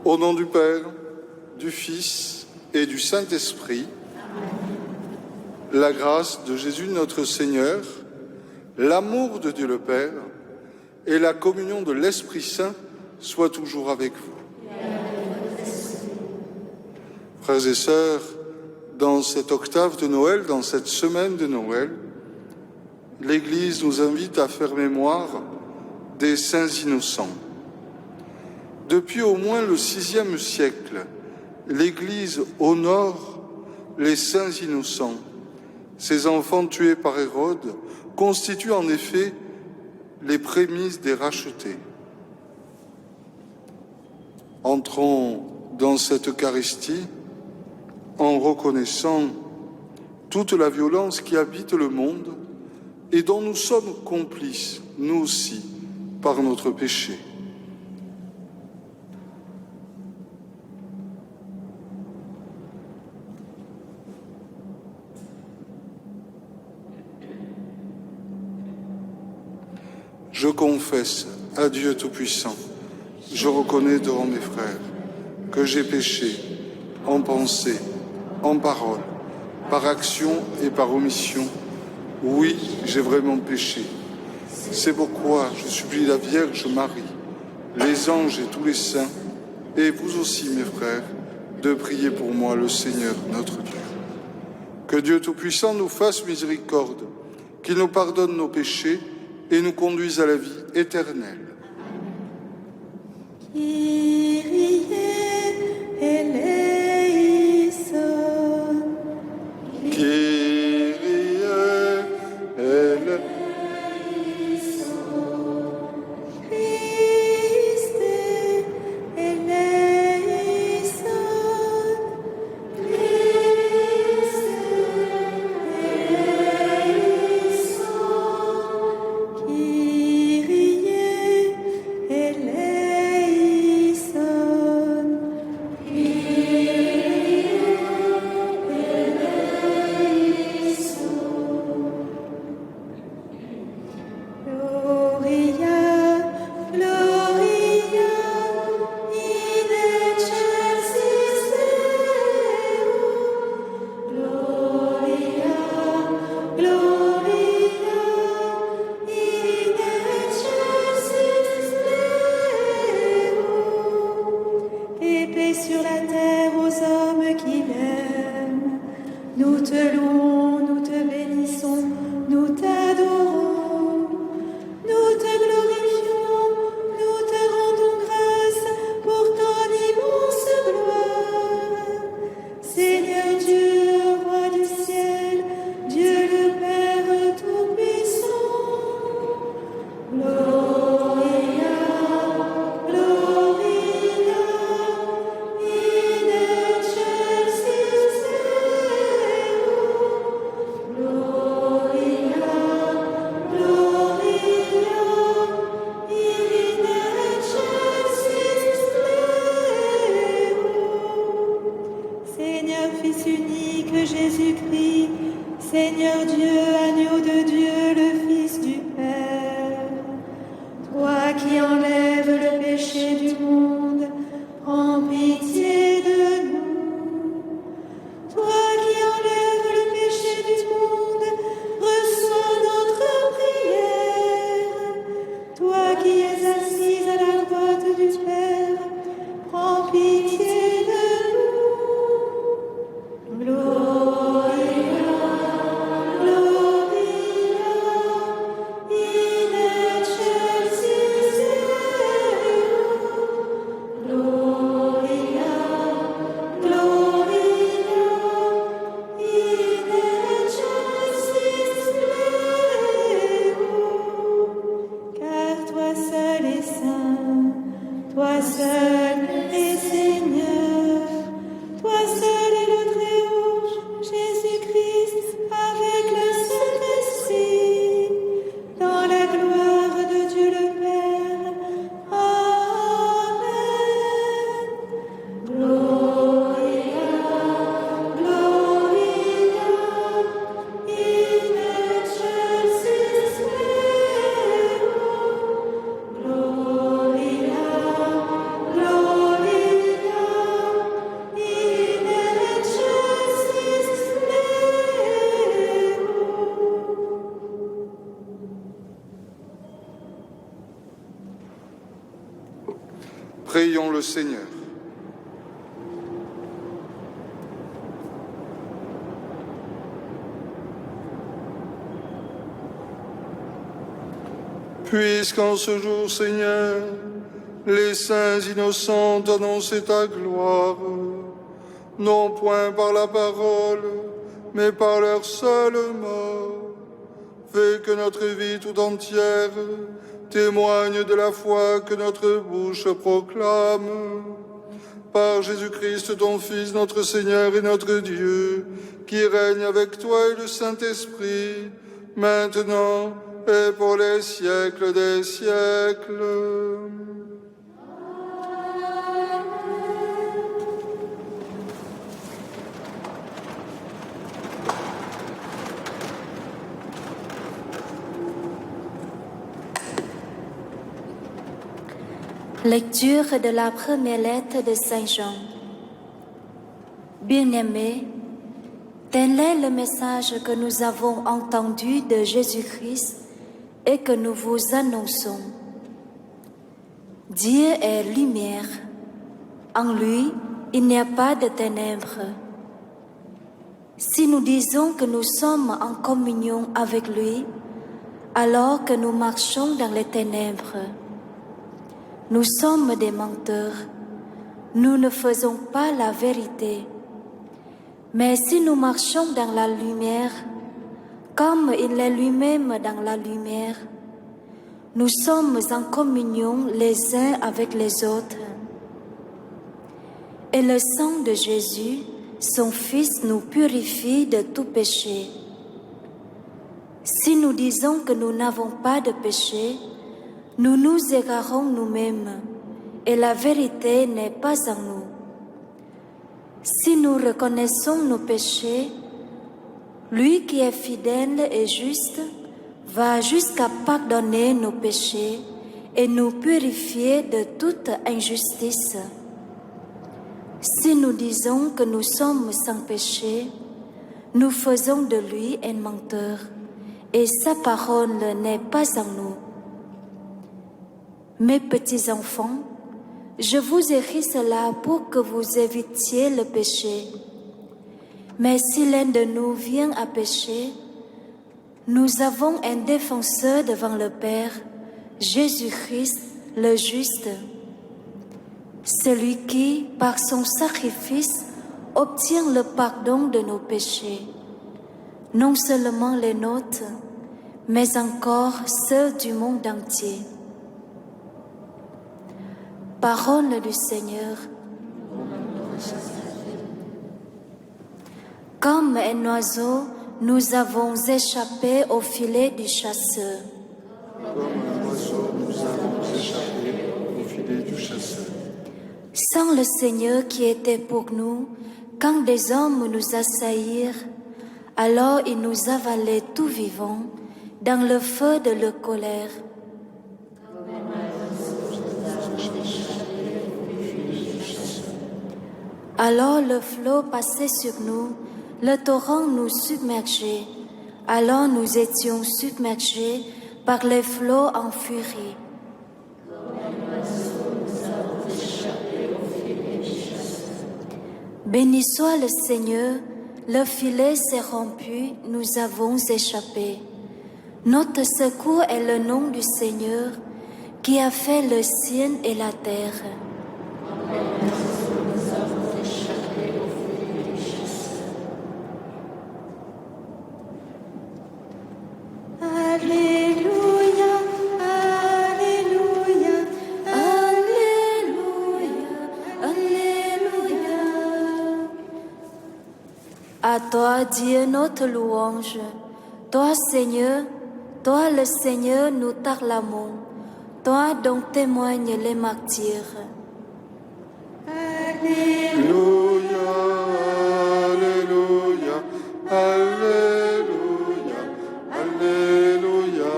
Au nom du Père, du Fils et du Saint-Esprit, la grâce de Jésus notre Seigneur, l'amour de Dieu le Père et la communion de l'Esprit Saint soient toujours avec vous. Frères et sœurs, dans cette octave de Noël, dans cette semaine de Noël, l'Église nous invite à faire mémoire des saints innocents. Depuis au moins le VIe siècle, l'Église honore les saints innocents. Ces enfants tués par Hérode constituent en effet les prémices des rachetés. Entrons dans cette Eucharistie en reconnaissant toute la violence qui habite le monde et dont nous sommes complices, nous aussi, par notre péché. Je confesse à Dieu Tout-Puissant, je reconnais devant mes frères que j'ai péché en pensée, en parole, par action et par omission. Oui, j'ai vraiment péché. C'est pourquoi je supplie la Vierge Marie, les anges et tous les saints, et vous aussi mes frères, de prier pour moi le Seigneur notre Dieu. Que Dieu Tout-Puissant nous fasse miséricorde, qu'il nous pardonne nos péchés, et nous conduise à la vie éternelle. Kyrie eleison. Kyrie eleison. Christe eleison. Christe eleison. Kyrie eleison. Gloria, Gloria, in excelsis Deo. Gloria, Gloria, in excelsis Deo. Et paix sur la terre aux hommes qui l'aiment. Nous te louons, nous te bénissons, nous t'adorons. Nous te glorifions, nous te rendons grâce pour ton immense gloire. Seigneur Dieu, roi du ciel, Dieu le Père Tout-Puissant. Gloria, Gloria, in excelsis Deo. Gloria, Gloria, in excelsis Deo. Seigneur Fils unique Jésus-Christ, Seigneur Dieu, agneau de Dieu, le Fils du Père, toi qui enlèves le péché du monde, prends pitié de nous. Toi qui enlèves le péché du monde, reçois notre prière. Toi qui es assise à la droite du Père, prends pitié de nous. Gloria, Gloria, Prions le Seigneur. Puisqu'en ce jour, Seigneur, les saints innocents annonçaient ta gloire, non point par la parole, mais par leur seule mort, fais que notre vie tout entière témoigne de la foi que notre bouche proclame. Par Jésus-Christ, ton Fils, notre Seigneur et notre Dieu, qui règne avec toi et le Saint-Esprit, maintenant et pour les siècles des siècles. Lecture de la première lettre de Saint Jean. Bien-aimés, tel est le message que nous avons entendu de Jésus-Christ et que nous vous annonçons. Dieu est lumière. En lui, il n'y a pas de ténèbres. Si nous disons que nous sommes en communion avec lui, alors que nous marchons dans les ténèbres, nous sommes des menteurs. Nous ne faisons pas la vérité. Mais si nous marchons dans la lumière, comme il est lui-même dans la lumière, nous sommes en communion les uns avec les autres. Et le sang de Jésus, son Fils, nous purifie de tout péché. Si nous disons que nous n'avons pas de péché, nous nous égarons nous-mêmes et la vérité n'est pas en nous. Si nous reconnaissons nos péchés, lui qui est fidèle et juste va jusqu'à pardonner nos péchés et nous purifier de toute injustice. Si nous disons que nous sommes sans péché, nous faisons de lui un menteur et sa parole n'est pas en nous. Mes petits enfants, je vous écris cela pour que vous évitiez le péché. Mais si l'un de nous vient à pécher, nous avons un défenseur devant le Père, Jésus-Christ le juste. Celui qui, par son sacrifice, obtient le pardon de nos péchés, non seulement les nôtres, mais encore ceux du monde entier. Parole du Seigneur. Comme un oiseau, nous avons échappé au filet du chasseur. Comme un oiseau, nous avons échappé au filet du chasseur. Sans le Seigneur qui était pour nous, quand des hommes nous assaillirent, alors il nous avalait tout vivants dans le feu de leur colère. Alors le flot passait sur nous, le torrent nous submergeait. Alors nous étions submergés par les flots en furie. Béni soit le Seigneur, le filet s'est rompu, nous avons échappé. Notre secours est le nom du Seigneur qui a fait le ciel et la terre. À toi, Dieu, notre louange. Toi, Seigneur, toi, le Seigneur, nous t'acclamons. Toi, dont témoignent les martyrs. Alléluia, Alléluia, Alléluia, Alléluia.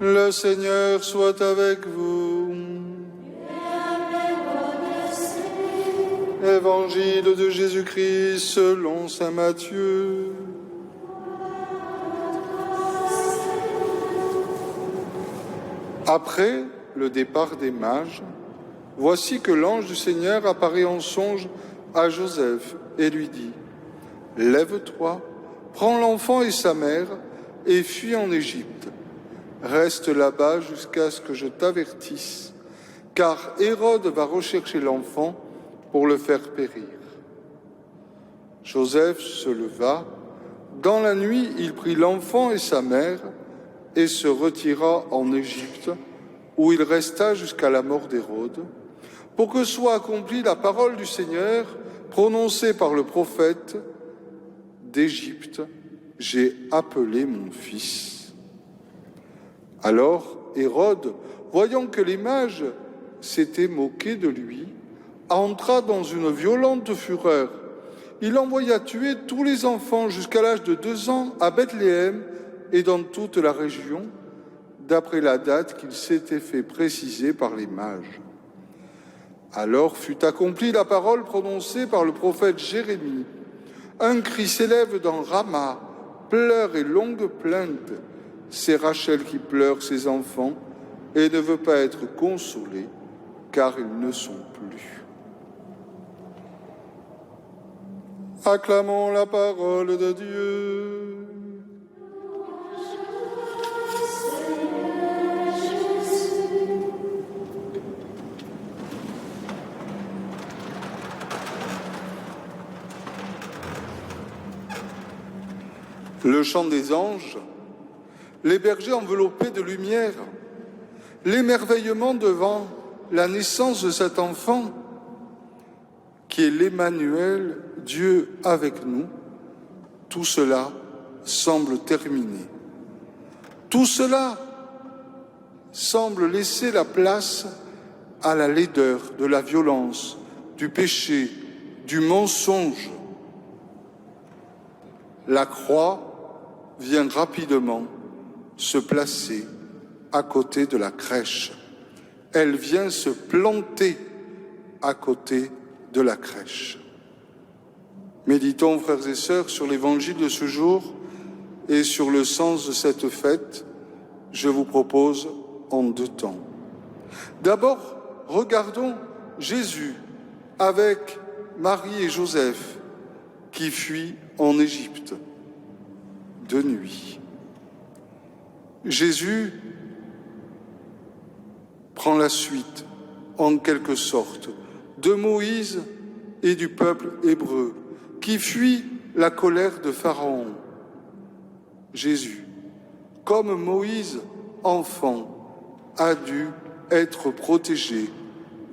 Le Seigneur soit avec vous. Évangile de Jésus-Christ selon saint Matthieu. Après, le départ des mages, voici que l'ange du Seigneur apparaît en songe à Joseph et lui dit « Lève-toi, prends l'enfant et sa mère et fuis en Égypte. Reste là-bas jusqu'à ce que je t'avertisse, car Hérode va rechercher l'enfant pour le faire périr. » Joseph se leva. Dans la nuit, il prit l'enfant et sa mère et se retira en Égypte, où il resta jusqu'à la mort d'Hérode, pour que soit accomplie la parole du Seigneur prononcée par le prophète : d'Égypte, j'ai appelé mon fils. Alors Hérode, voyant que les mages s'étaient moqués de lui, entra dans une violente fureur. Il envoya tuer tous les enfants jusqu'à l'âge de 2 ans à Bethléem et dans toute la région, d'après la date qu'il s'était fait préciser par les mages. Alors fut accomplie la parole prononcée par le prophète Jérémie. Un cri s'élève dans Rama, pleurs et longues plaintes. C'est Rachel qui pleure ses enfants et ne veut pas être consolée, car ils ne sont plus. Acclamons la parole de Dieu. Le chant des anges, les bergers enveloppés de lumière, l'émerveillement devant la naissance de cet enfant, qui est l'Emmanuel, Dieu avec nous, tout cela semble terminé. Tout cela semble laisser la place à la laideur de la violence, du péché, du mensonge. La croix vient rapidement se placer à côté de la crèche. Elle vient se planter à côté de la crèche. Méditons, frères et sœurs, sur l'évangile de ce jour et sur le sens de cette fête. Je vous propose en 2 temps. D'abord, regardons Jésus avec Marie et Joseph qui fuient en Égypte de nuit. Jésus prend la suite, en quelque sorte, de Moïse et du peuple hébreu qui fuit la colère de Pharaon. Jésus, comme Moïse, enfant, a dû être protégé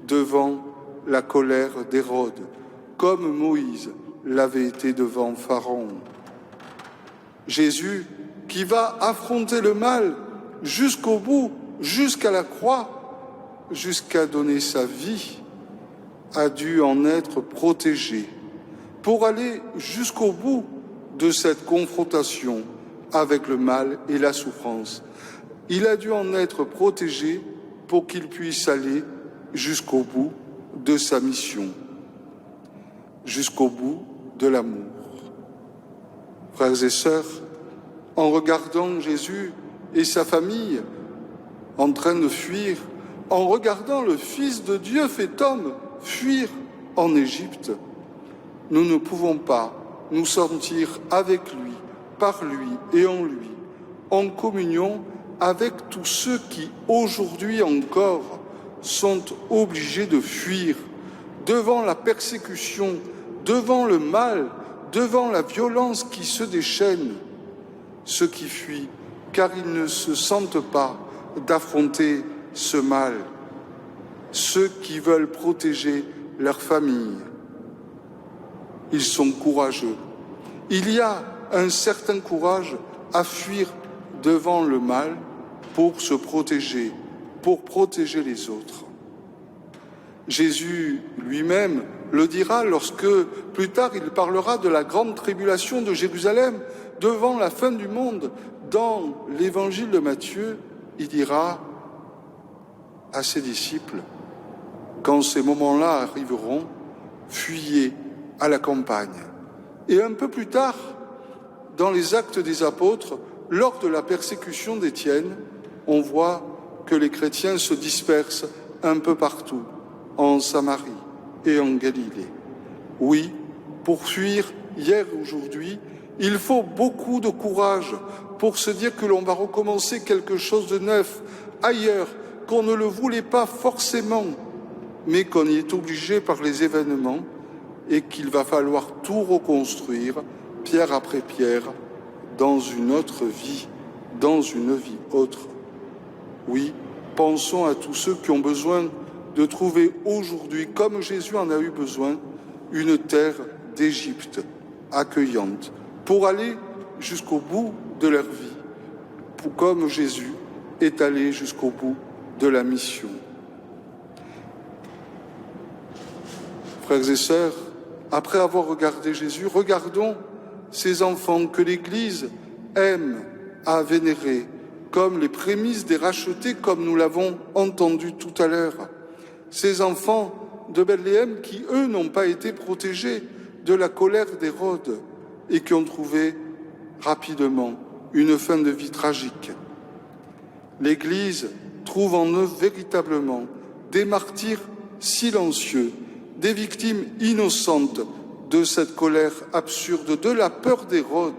devant la colère d'Hérode, comme Moïse l'avait été devant Pharaon. Jésus, qui va affronter le mal jusqu'au bout, jusqu'à la croix, jusqu'à donner sa vie, a dû en être protégé pour aller jusqu'au bout de cette confrontation avec le mal et la souffrance. Il a dû en être protégé pour qu'il puisse aller jusqu'au bout de sa mission, jusqu'au bout de l'amour. Frères et sœurs, en regardant Jésus et sa famille en train de fuir, en regardant le Fils de Dieu fait homme fuir en Égypte, nous ne pouvons pas nous sentir avec lui, par lui et en lui, en communion avec tous ceux qui, aujourd'hui encore, sont obligés de fuir devant la persécution, devant le mal, devant la violence qui se déchaîne. Ceux qui fuient, car ils ne se sentent pas d'affronter ce mal. Ceux qui veulent protéger leur famille. Ils sont courageux. Il y a un certain courage à fuir devant le mal pour se protéger, pour protéger les autres. Jésus lui-même le dira lorsque, plus tard, il parlera de la grande tribulation de Jérusalem devant la fin du monde. Dans l'évangile de Matthieu, il dira à ses disciples, quand ces moments-là arriveront, fuyez à la campagne. Et un peu plus tard, dans les Actes des Apôtres, lors de la persécution d'Étienne, on voit que les chrétiens se dispersent un peu partout, en Samarie et en Galilée. Oui, pour fuir hier et aujourd'hui, il faut beaucoup de courage pour se dire que l'on va recommencer quelque chose de neuf, ailleurs, qu'on ne le voulait pas forcément, mais qu'on y est obligé par les événements et qu'il va falloir tout reconstruire, pierre après pierre, dans une autre vie, dans une vie autre. Oui, pensons à tous ceux qui ont besoin de trouver aujourd'hui, comme Jésus en a eu besoin, une terre d'Égypte accueillante, pour aller jusqu'au bout de leur vie, comme Jésus est allé jusqu'au bout de la mission. Frères et sœurs, après avoir regardé Jésus, regardons ces enfants que l'Église aime à vénérer, comme les prémices des rachetés, comme nous l'avons entendu tout à l'heure. Ces enfants de Bethléem qui, eux, n'ont pas été protégés de la colère d'Hérode et qui ont trouvé rapidement une fin de vie tragique. L'Église trouve en eux véritablement des martyrs silencieux, des victimes innocentes de cette colère absurde, de la peur d'Hérode,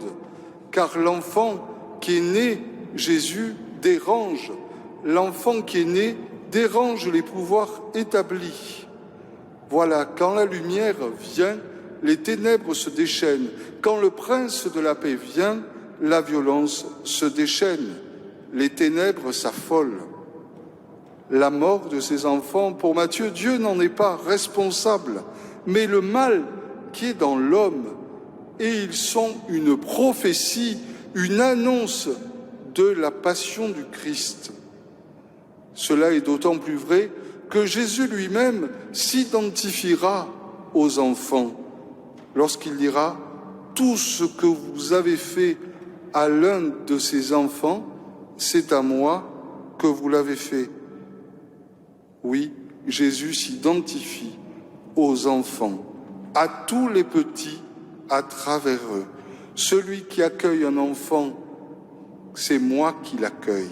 car l'enfant qui est né, Jésus, dérange. L'enfant qui est né dérange les pouvoirs établis. Voilà, quand la lumière vient, les ténèbres se déchaînent. Quand le prince de la paix vient, la violence se déchaîne. Les ténèbres s'affolent. La mort de ces enfants, pour Matthieu, Dieu n'en est pas responsable, mais le mal qui est dans l'homme, et ils sont une prophétie, une annonce de la passion du Christ. Cela est d'autant plus vrai que Jésus lui-même s'identifiera aux enfants lorsqu'il dira « Tout ce que vous avez fait à l'un de ces enfants, c'est à moi que vous l'avez fait. » Oui, Jésus s'identifie aux enfants, à tous les petits à travers eux. Celui qui accueille un enfant, c'est moi qui l'accueille.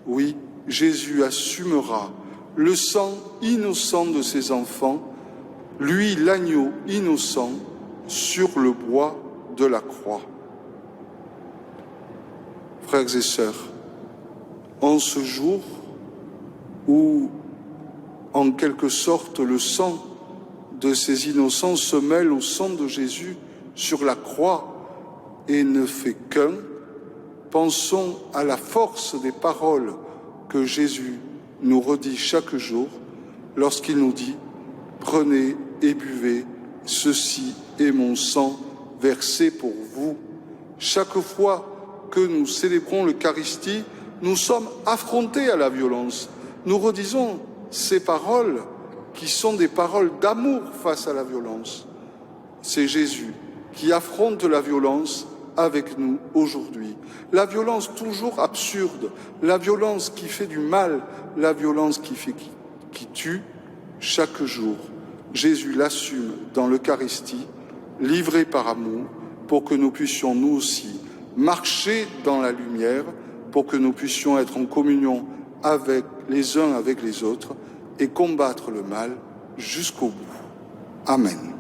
Oui, Jésus assumera le sang innocent de ses enfants, lui l'agneau innocent, sur le bois de la croix. Frères et sœurs, en ce jour où, en quelque sorte, le sang de ces innocents se mêle au sang de Jésus sur la croix et ne fait qu'un, pensons à la force des paroles que Jésus nous redit chaque jour lorsqu'il nous dit « Prenez et buvez, ceci est mon sang versé pour vous ». Chaque fois que nous célébrons l'Eucharistie, nous sommes affrontés à la violence. Nous redisons ces paroles qui sont des paroles d'amour face à la violence. C'est Jésus qui affronte la violence avec nous aujourd'hui. La violence toujours absurde, la violence qui fait du mal, la violence qui tue chaque jour. Jésus l'assume dans l'Eucharistie, livré par amour, pour que nous puissions nous aussi marcher dans la lumière, pour que nous puissions être en communion avec les uns avec les autres et combattre le mal jusqu'au bout. Amen.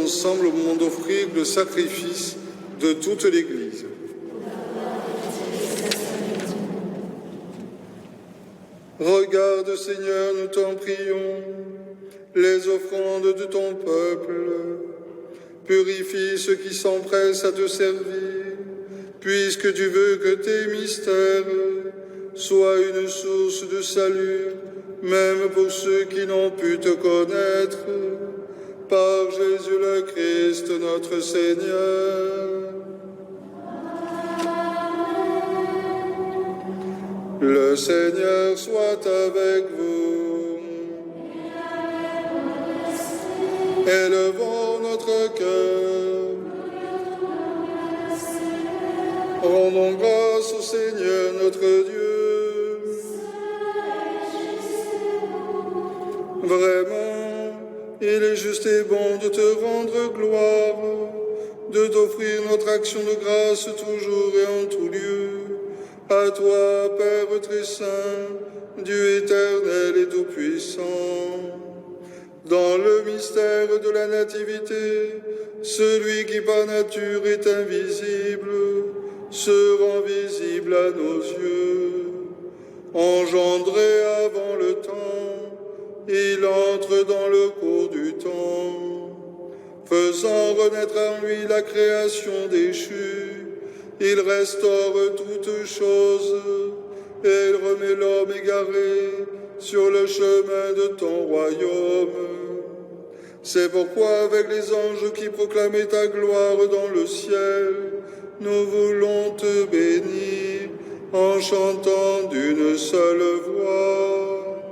ensemble au moment d'offrir le sacrifice de toute l'Église. Regarde, Seigneur, nous t'en prions, les offrandes de ton peuple. Purifie ceux qui s'empressent à te servir, puisque tu veux que tes mystères soient une source de salut, même pour ceux qui n'ont pu te connaître, par Jésus le Christ, notre Seigneur. Le Seigneur soit avec vous. Élevons notre cœur. Rendons grâce au Seigneur notre Dieu. Vraiment, il est juste et bon de te rendre gloire, de t'offrir notre action de grâce toujours et en tout lieu. À toi, Père très saint, Dieu éternel et tout-puissant, dans le mystère de la nativité, celui qui par nature est invisible se rend visible à nos yeux. Engendré avant le temps, il entre dans le cours du temps, faisant renaître en lui la création déchue. Il restaure toutes choses et il remet l'homme égaré sur le chemin de ton royaume. C'est pourquoi, avec les anges qui proclamaient ta gloire dans le ciel, nous voulons te bénir en chantant d'une seule voix.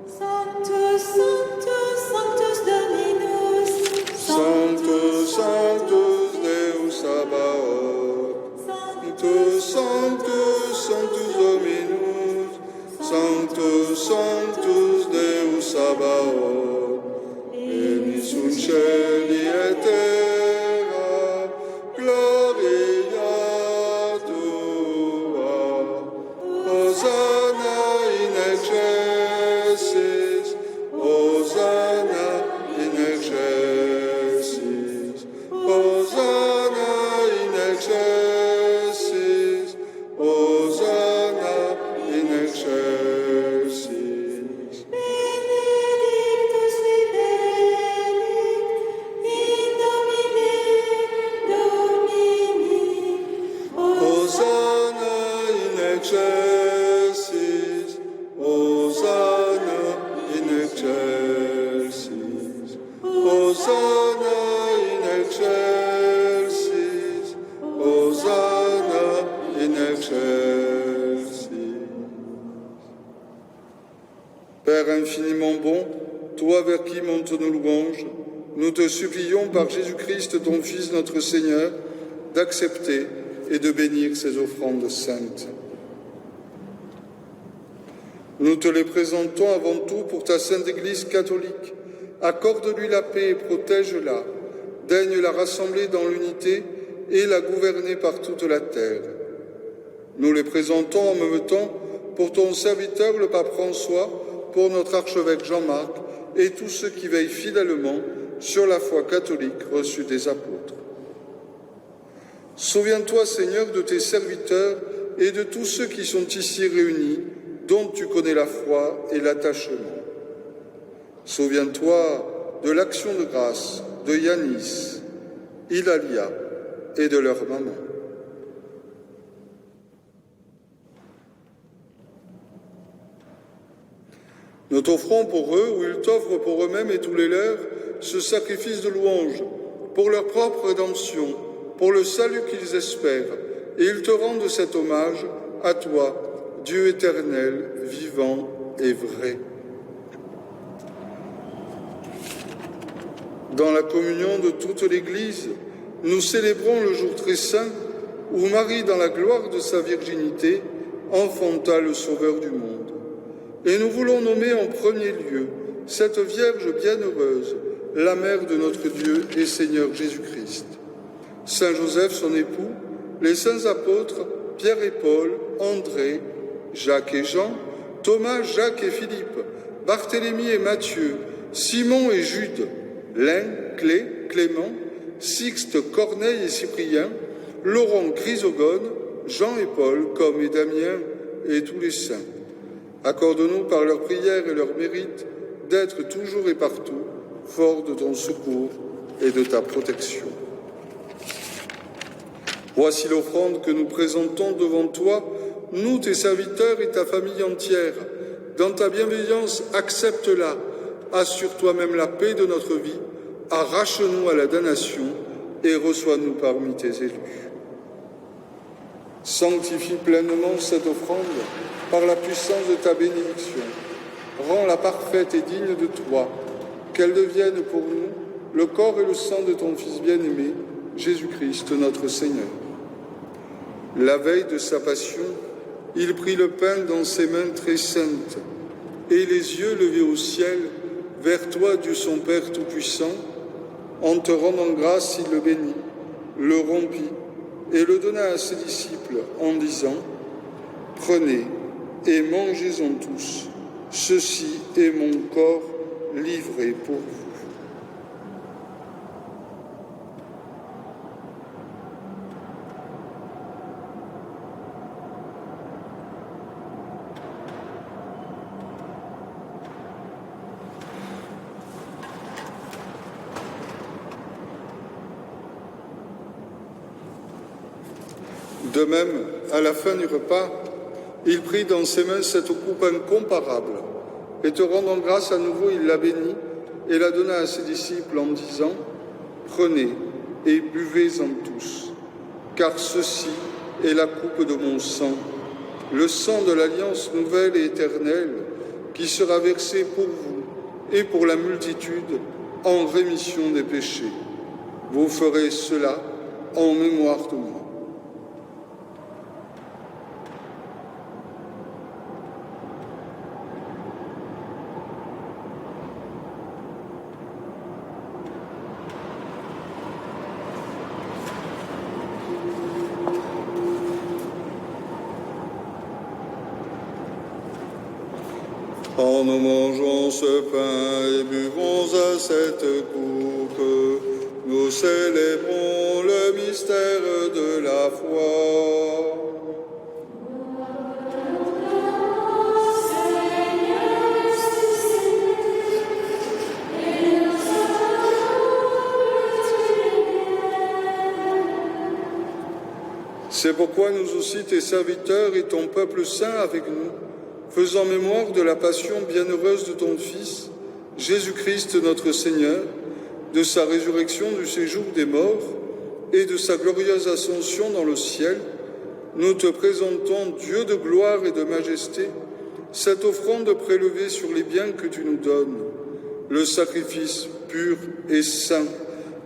Sanctus, Sanctus, Sanctus Dominus. Sanctus, Sanctus Deus Sabaoth. Sanctus, Sanctus, Sanctus Dominus. Sanctus, Sanctus Deus Sabaoth. Beni sunt cieli et terra, gloria tua. Hosanna in excelsis, Hosanna in excelsis, Hosanna in excelsis, Hosanna in excelsis. Benedictus vivere in Domine Domini. Hosanna in excelsis, Hosanna in excelsis, Hosanna in excelsis, Hosanna in excelsis. Père infiniment bon, toi vers qui montent nos louanges, nous te supplions par Jésus-Christ, ton Fils, notre Seigneur, d'accepter et de bénir ces offrandes saintes. Nous te les présentons avant tout pour ta sainte Église catholique. Accorde-lui la paix et protège-la. Daigne la rassembler dans l'unité et la gouverner par toute la terre. Nous les présentons en même temps pour ton serviteur, le pape François, pour notre archevêque Jean-Marc et tous ceux qui veillent fidèlement sur la foi catholique reçue des apôtres. Souviens-toi, Seigneur, de tes serviteurs et de tous ceux qui sont ici réunis, dont tu connais la foi et l'attachement. Souviens-toi de l'action de grâce de Yanis, Ilalia et de leur maman. Nous t'offrons pour eux, ou ils t'offrent pour eux-mêmes et tous les leurs, ce sacrifice de louange, pour leur propre rédemption, pour le salut qu'ils espèrent, et ils te rendent cet hommage à toi, Dieu éternel, vivant et vrai. Dans la communion de toute l'Église, nous célébrons le jour très saint où Marie, dans la gloire de sa virginité, enfanta le Sauveur du monde. Et nous voulons nommer en premier lieu cette Vierge bienheureuse, la mère de notre Dieu et Seigneur Jésus-Christ. Saint Joseph, son époux, les saints apôtres, Pierre et Paul, André, Jacques et Jean, Thomas, Jacques et Philippe, Barthélemy et Matthieu, Simon et Jude, Lin, Clé, Clément, Sixte, Corneille et Cyprien, Laurent, Chrysogone, Jean et Paul, comme et Damien et tous les saints. Accorde-nous par leurs prières et leurs mérites d'être toujours et partout forts de ton secours et de ta protection. Voici l'offrande que nous présentons devant toi, nous, tes serviteurs et ta famille entière. Dans ta bienveillance, accepte-la. Assure toi-même la paix de notre vie. Arrache-nous à la damnation et reçois-nous parmi tes élus. Sanctifie pleinement cette offrande par la puissance de ta bénédiction. Rends-la parfaite et digne de toi, qu'elle devienne pour nous le corps et le sang de ton Fils bien-aimé, Jésus-Christ, notre Seigneur. La veille de sa passion, il prit le pain dans ses mains très saintes, et les yeux levés au ciel, vers toi, Dieu son Père Tout-Puissant, en te rendant grâce, il le bénit, le rompit, et le donna à ses disciples en disant « Prenez et mangez-en tous, ceci est mon corps livré pour vous. » De même, à la fin du repas, il prit dans ses mains cette coupe incomparable, et te rendant grâce à nouveau, il la bénit et la donna à ses disciples en disant « Prenez et buvez-en tous, car ceci est la coupe de mon sang, le sang de l'alliance nouvelle et éternelle, qui sera versé pour vous et pour la multitude en rémission des péchés. Vous ferez cela en mémoire de moi. » En nous mangeons ce pain et buvons à cette coupe, nous célébrons le mystère de la foi. C'est pourquoi nous aussi, tes serviteurs et ton peuple saint avec nous, faisant mémoire de la passion bienheureuse de ton Fils, Jésus-Christ notre Seigneur, de sa résurrection du séjour des morts et de sa glorieuse ascension dans le ciel, nous te présentons, Dieu de gloire et de majesté, cette offrande prélevée sur les biens que tu nous donnes, le sacrifice pur et saint,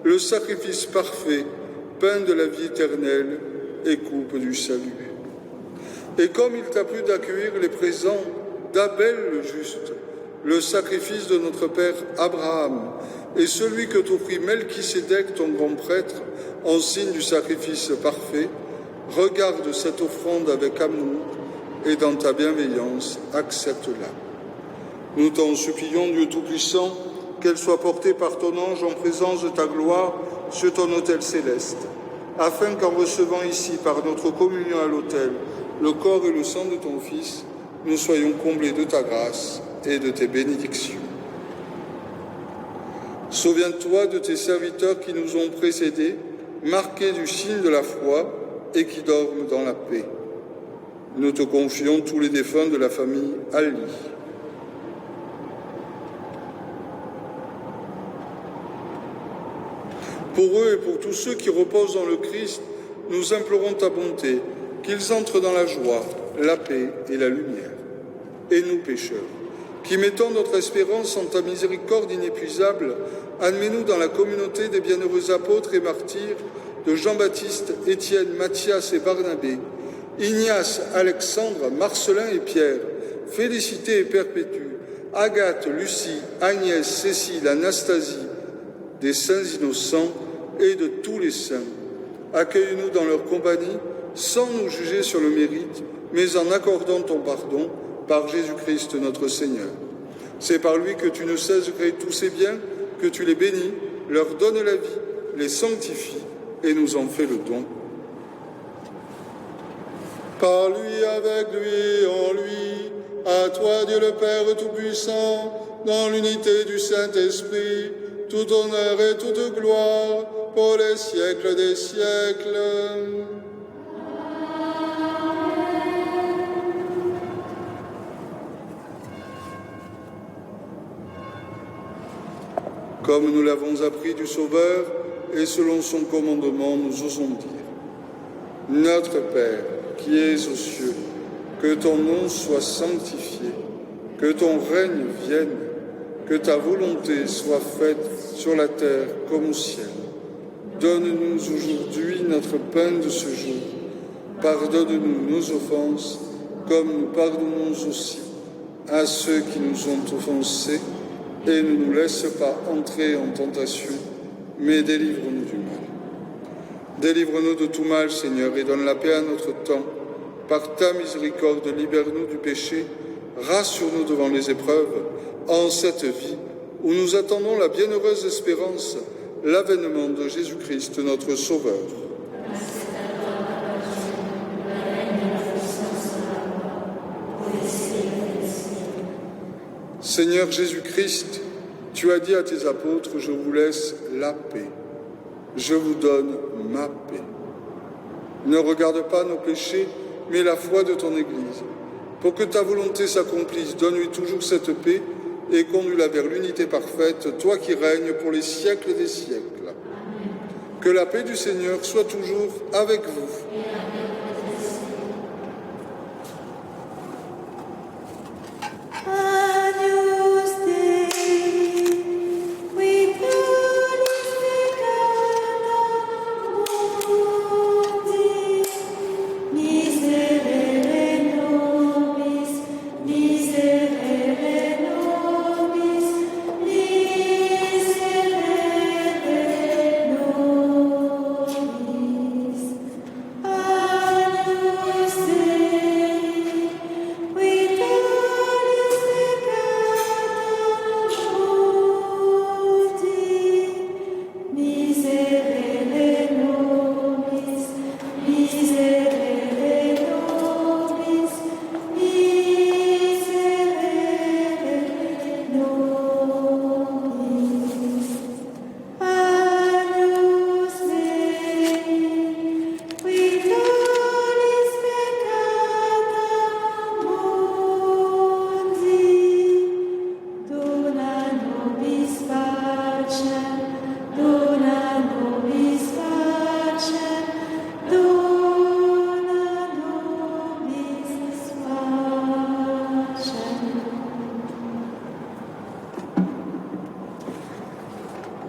le sacrifice parfait, pain de la vie éternelle et coupe du salut. Et comme il t'a plu d'accueillir les présents d'Abel le juste, le sacrifice de notre père Abraham, et celui que t'offrit Melchisédek, ton grand prêtre, en signe du sacrifice parfait, regarde cette offrande avec amour et dans ta bienveillance, accepte-la. Nous t'en supplions, Dieu Tout-Puissant, qu'elle soit portée par ton ange en présence de ta gloire sur ton autel céleste, afin qu'en recevant ici, par notre communion à l'autel, le corps et le sang de ton Fils, nous soyons comblés de ta grâce et de tes bénédictions. Souviens-toi de tes serviteurs qui nous ont précédés, marqués du signe de la foi et qui dorment dans la paix. Nous te confions tous les défunts de la famille Ali. Pour eux et pour tous ceux qui reposent dans le Christ, nous implorons ta bonté, qu'ils entrent dans la joie, la paix et la lumière. Et nous, pécheurs, qui mettons notre espérance en ta miséricorde inépuisable, admets-nous dans la communauté des bienheureux apôtres et martyrs de Jean-Baptiste, Étienne, Matthias et Barnabé, Ignace, Alexandre, Marcelin et Pierre, Félicité et Perpétue, Agathe, Lucie, Agnès, Cécile, Anastasie, des saints innocents et de tous les saints. Accueille-nous dans leur compagnie, sans nous juger sur le mérite, mais en accordant ton pardon par Jésus-Christ notre Seigneur. C'est par lui que tu ne cesses de créer tous ces biens que tu les bénis, leur donnes la vie, les sanctifies et nous en fais le don. Par lui, avec lui, en lui, à toi Dieu le Père Tout-Puissant, dans l'unité du Saint-Esprit, tout honneur et toute gloire pour les siècles des siècles. Comme nous l'avons appris du Sauveur, et selon son commandement, nous osons dire: Notre Père, qui es aux cieux, que ton nom soit sanctifié, que ton règne vienne, que ta volonté soit faite sur la terre comme au ciel. Donne-nous aujourd'hui notre pain de ce jour. Pardonne-nous nos offenses, comme nous pardonnons aussi à ceux qui nous ont offensés, et ne nous laisse pas entrer en tentation, mais délivre-nous du mal. Délivre-nous de tout mal, Seigneur, et donne la paix à notre temps. Par ta miséricorde, libère-nous du péché, rassure-nous devant les épreuves, en cette vie où nous attendons la bienheureuse espérance, l'avènement de Jésus-Christ, notre Sauveur. Seigneur Jésus-Christ, tu as dit à tes apôtres: je vous laisse la paix, je vous donne ma paix. Ne regarde pas nos péchés, mais la foi de ton Église. Pour que ta volonté s'accomplisse, donne-lui toujours cette paix et conduis-la vers l'unité parfaite, toi qui règnes pour les siècles des siècles. Que la paix du Seigneur soit toujours avec vous.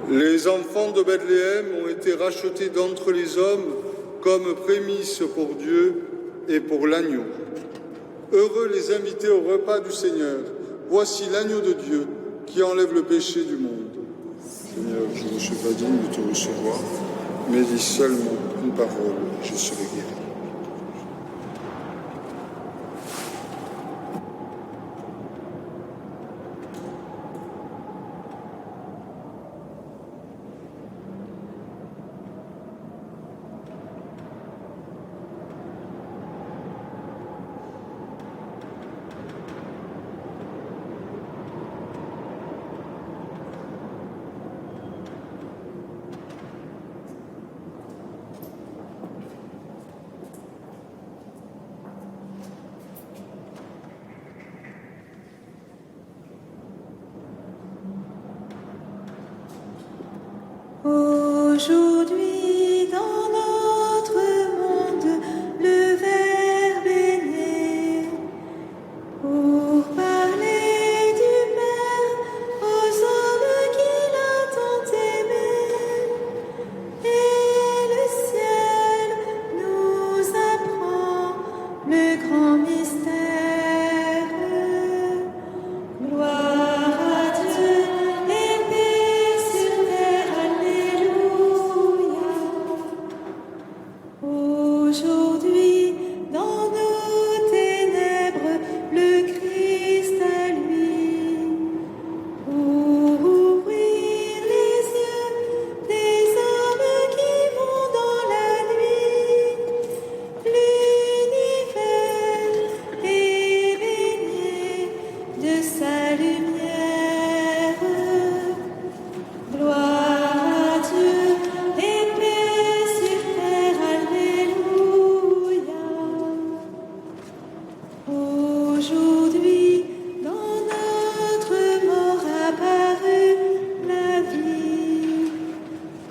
Les enfants de Bethléem ont été rachetés d'entre les hommes comme prémices pour Dieu et pour l'agneau. Heureux les invités au repas du Seigneur. Voici l'agneau de Dieu qui enlève le péché du monde. Seigneur, je ne suis pas digne de te recevoir, mais dis seulement une parole, je serai guéri. Aujourd'hui, dans notre mort apparue, la vie,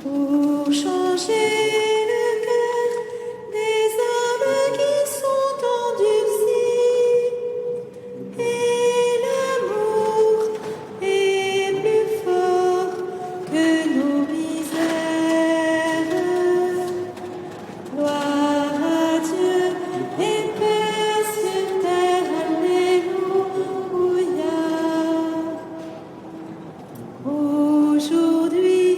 pour changer le cœur des hommes qui sont endurcis. Et l'amour est plus fort que nos misères. Gloire à Dieu et paix sur terre, Alléluia. Aujourd'hui,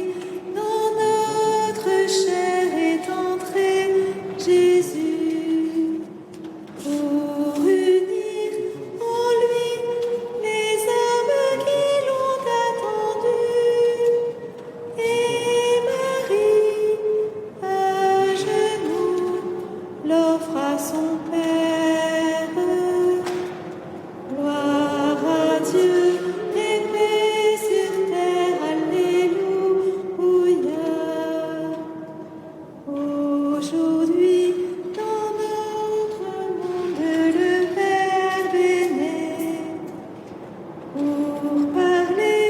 dans notre chair est entré Jésus, pour unir en lui les hommes qui l'ont attendu. Et Marie, à genoux, l'offre à son Père. Gloire à Dieu et paix sur terre, Alléluia. Aujourd'hui, dans notre monde, le Verbe est né pour parler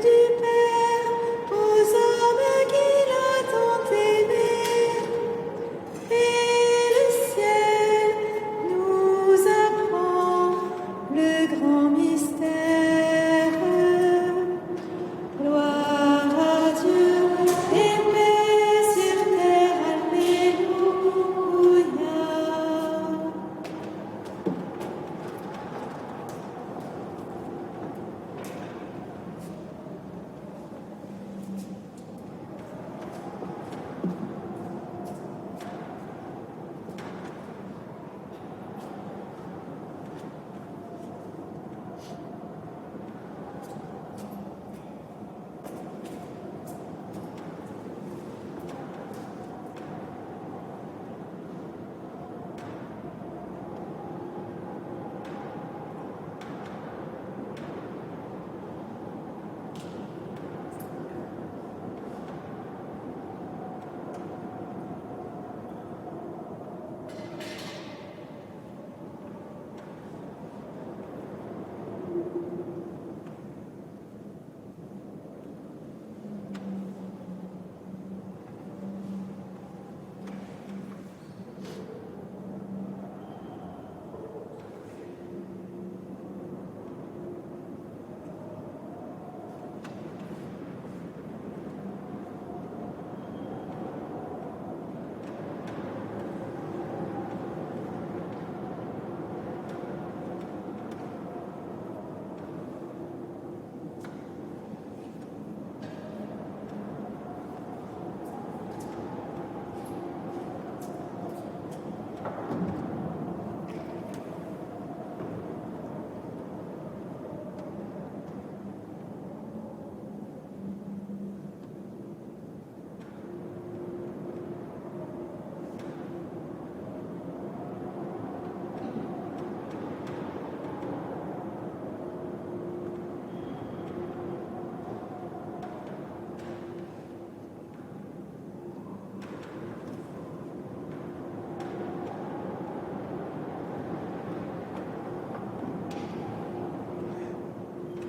du Père aux hommes qu'il a tant aimés. Et le ciel nous apprend le grand mystère. Gloire à Dieu et paix sur terre, Alléluia.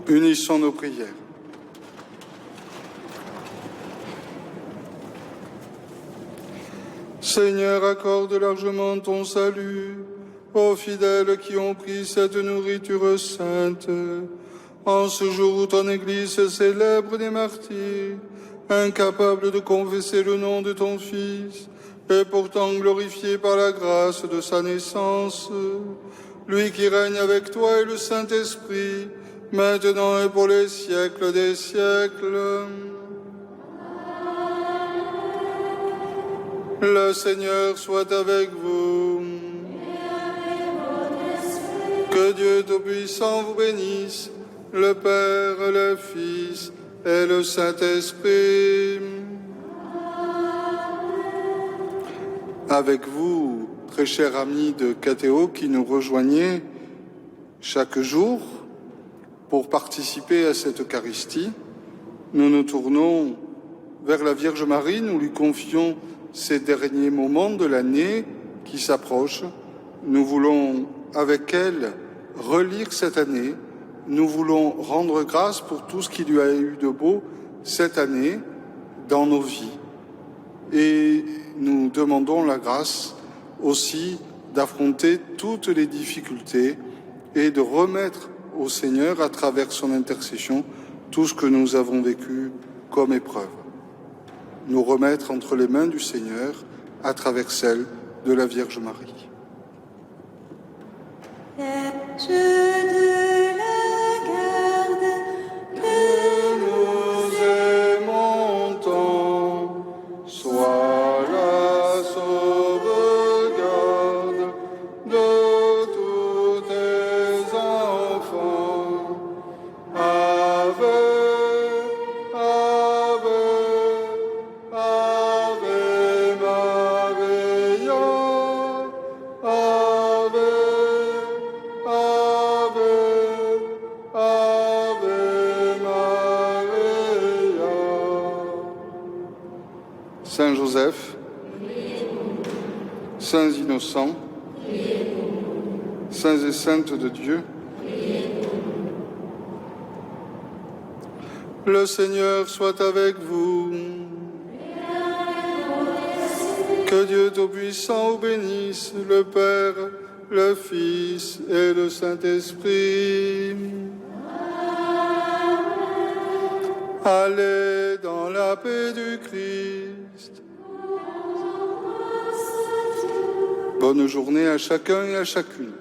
Unissons nos prières. Seigneur, accorde largement ton salut aux fidèles qui ont pris cette nourriture sainte. En ce jour où ton Église célèbre des martyrs, incapables de confesser le nom de ton Fils, et pourtant glorifié par la grâce de sa naissance, lui qui règne avec toi et le Saint-Esprit, maintenant et pour les siècles des siècles. Le Seigneur soit avec vous. Que Dieu Tout-Puissant vous bénisse, le Père, le Fils et le Saint-Esprit. Avec vous, très chers amis de Catéo qui nous rejoignez chaque jour pour participer à cette Eucharistie, nous nous tournons vers la Vierge Marie, nous lui confions ces derniers moments de l'année qui s'approchent. Nous voulons avec elle, relire cette année. Nous voulons rendre grâce pour tout ce qu'il y a eu de beau cette année dans nos vies. Et nous demandons la grâce aussi d'affronter toutes les difficultés et de remettre au Seigneur, à travers son intercession, tout ce que nous avons vécu comme épreuve. Nous remettre entre les mains du Seigneur à travers celle de la Vierge Marie. Vierge de la garde, que nous aimons tant, sois la sauvegarde de tous tes enfants. Ave, Ave, Ave Maria, Ave, Ave, Ave Maria. Saint Joseph, Saints innocents, Saints et Saintes de Dieu, le Seigneur soit avec vous. Que Dieu Tout-Puissant vous bénisse, le Père, le Fils et le Saint-Esprit. Allez dans la paix du Christ. Bonne journée à chacun et à chacune.